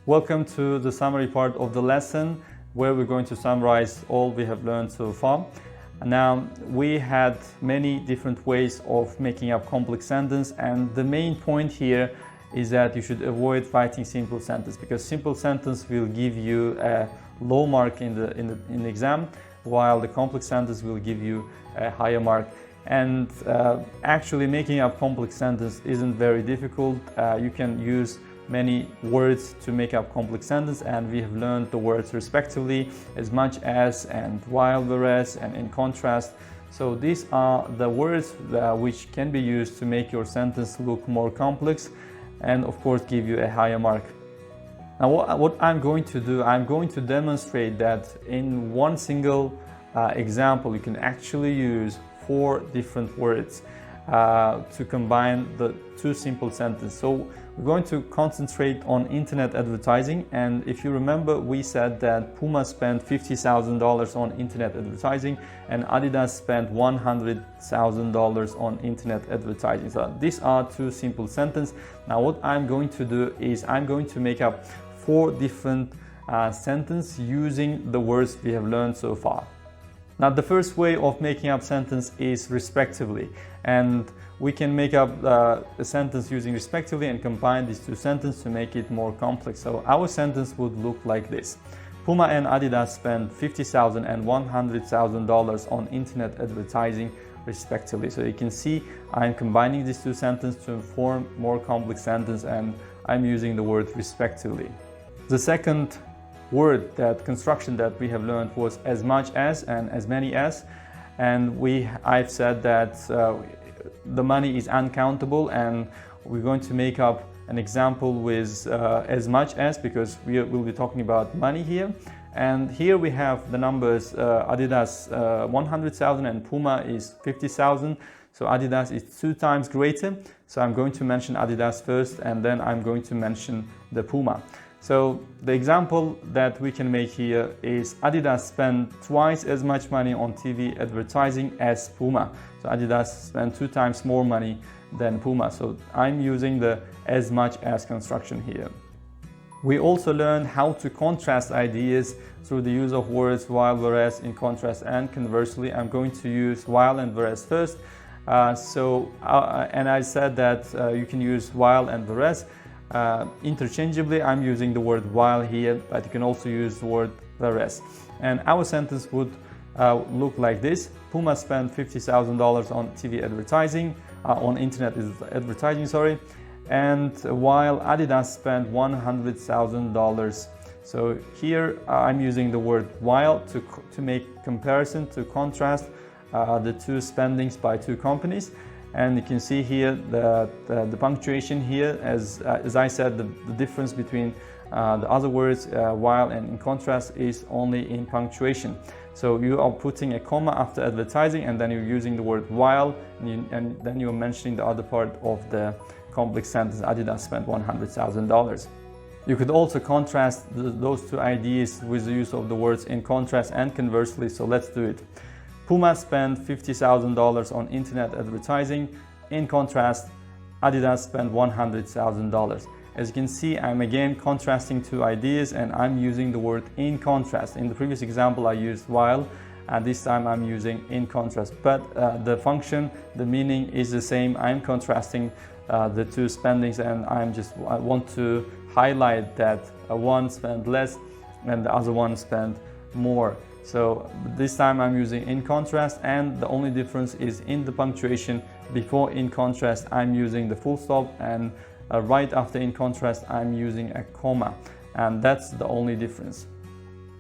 Welcome to the summary part of the lesson where we're going to summarize all we have learned so far. Now, we had many different ways of making up complex sentence, and the main point here is that you should avoid writing simple sentence, because simple sentence will give you a low mark in the exam, while the complex sentence will give you a higher mark. And actually making up complex sentence isn't very difficult. You can use many words to make up complex sentence, and we have learned the words respectively, as much as, and while, whereas, and in contrast. So these are the words which can be used to make your sentence look more complex and of course give you a higher mark. Now what I'm going to do, I'm going to demonstrate that in one single example you can actually use 4 different words to combine the 2 simple sentences. So we're going to concentrate on internet advertising, and if you remember, we said that Puma spent $50,000 on internet advertising and Adidas spent $100,000 on internet advertising. So these are 2 simple sentences. Now what I'm going to do is I'm going to make up 4 different sentences using the words we have learned so far. Now the first way of making up sentence is respectively, and we can make up a sentence using respectively and combine these 2 sentences to make it more complex. So our sentence would look like this: Puma and Adidas spent $50,000 and $100,000 on internet advertising respectively. So you can see I'm combining these 2 sentences to form more complex sentence, and I'm using the word respectively. The second word, that construction that we have learned, was as much as and as many as, and I've said that the money is uncountable, and we're going to make up an example with as much as, because we'll be talking about money here. And here we have the numbers Adidas 100,000 and Puma is 50,000. So Adidas is 2 times greater. So I'm going to mention Adidas first, and then I'm going to mention the Puma. So the example that we can make here is Adidas spent twice as much money on TV advertising as Puma. So Adidas spent 2 times more money than Puma. So I'm using the as much as construction here. We also learned how to contrast ideas through the use of words while, whereas, in contrast, and conversely. I'm going to use while and whereas first. And I said that you can use while and whereas interchangeably. I'm using the word while here, but you can also use the word whereas. And our sentence would look like this: Puma spent $50,000 on TV advertising, on internet advertising, sorry, and while Adidas spent $100,000. So here I'm using the word while to make comparison, to contrast the 2 spendings by 2 companies. And you can see here the punctuation here, as I said, the difference between the other words while and in contrast is only in punctuation. So you are putting a comma after advertising, and then you're using the word while, and then you're mentioning the other part of the complex sentence: Adidas spent $100,000. You could also contrast those 2 ideas with the use of the words in contrast and conversely. So let's do it. Puma spent $50,000 on internet advertising. In contrast, Adidas spent $100,000. As you can see, I'm again contrasting 2 ideas, and I'm using the word in contrast. In the previous example, I used while, and this time I'm using in contrast. But the function, the meaning is the same. I'm contrasting the 2 spendings, and I want to highlight that one spent less and the other one spent more. So this time I'm using in contrast, and the only difference is in the punctuation. Before in contrast I'm using the full stop, and right after in contrast I'm using a comma, and that's the only difference.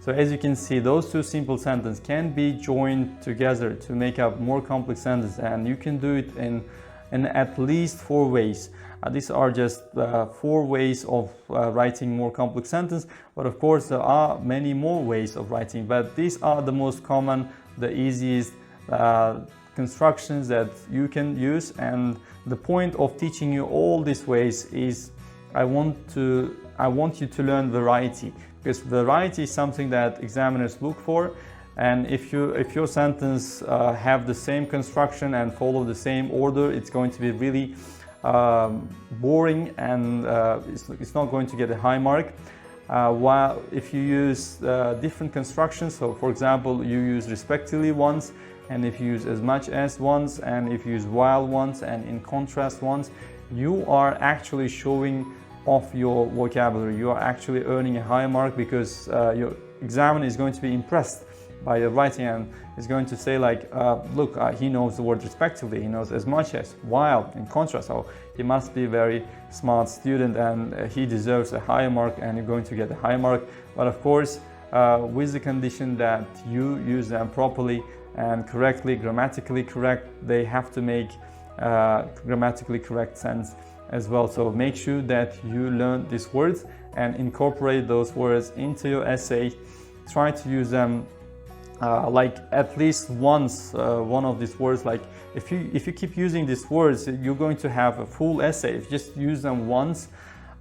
So as you can see, those 2 simple sentences can be joined together to make up more complex sentences, and you can do it in at least 4 ways. These are just 4 ways of writing more complex sentence, but of course there are many more ways of writing, but these are the most common, the easiest constructions that you can use. And the point of teaching you all these ways is I want you to learn variety, because variety is something that examiners look for. And if your sentence have the same construction and follow the same order, it's going to be really boring, and it's not going to get a high mark. While if you use different constructions, so for example, you use respectively once, and if you use as much as once, and if you use while once, and in contrast once, you are actually showing off your vocabulary. You are actually earning a high mark, because your examiner is going to be impressed by your writing and is going to say like, look, he knows the word respectively, he knows as much as, while, in contrast, so he must be a very smart student and he deserves a higher mark, and you're going to get a high mark. But of course, with the condition that you use them properly and correctly, grammatically correct. They have to make grammatically correct sense as well. So make sure that you learn these words and incorporate those words into your essay. Try to use them like at least once, one of these words. Like if you keep using these words, you're going to have a full essay. If you just use them once,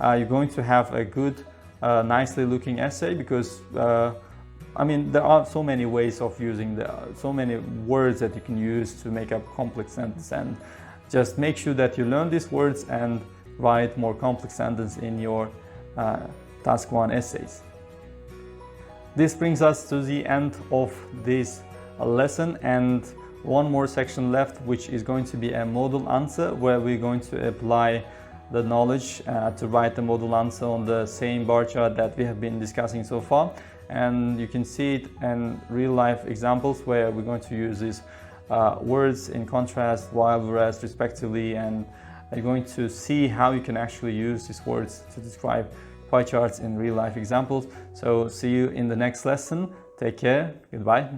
you're going to have a good, nicely looking essay, because I mean, there are so many ways of using so many words that you can use to make up complex sentence, and just make sure that you learn these words and write more complex sentence in your task 1 essays. This brings us to the end of this lesson, and one more section left, which is going to be a model answer, where we're going to apply the knowledge to write the model answer on the same bar chart that we have been discussing so far. And you can see it in real life examples where we're going to use these words in contrast, while, whereas, respectively, and you're going to see how you can actually use these words to describe pie charts in real life examples. So see you in the next lesson. Take care. Goodbye.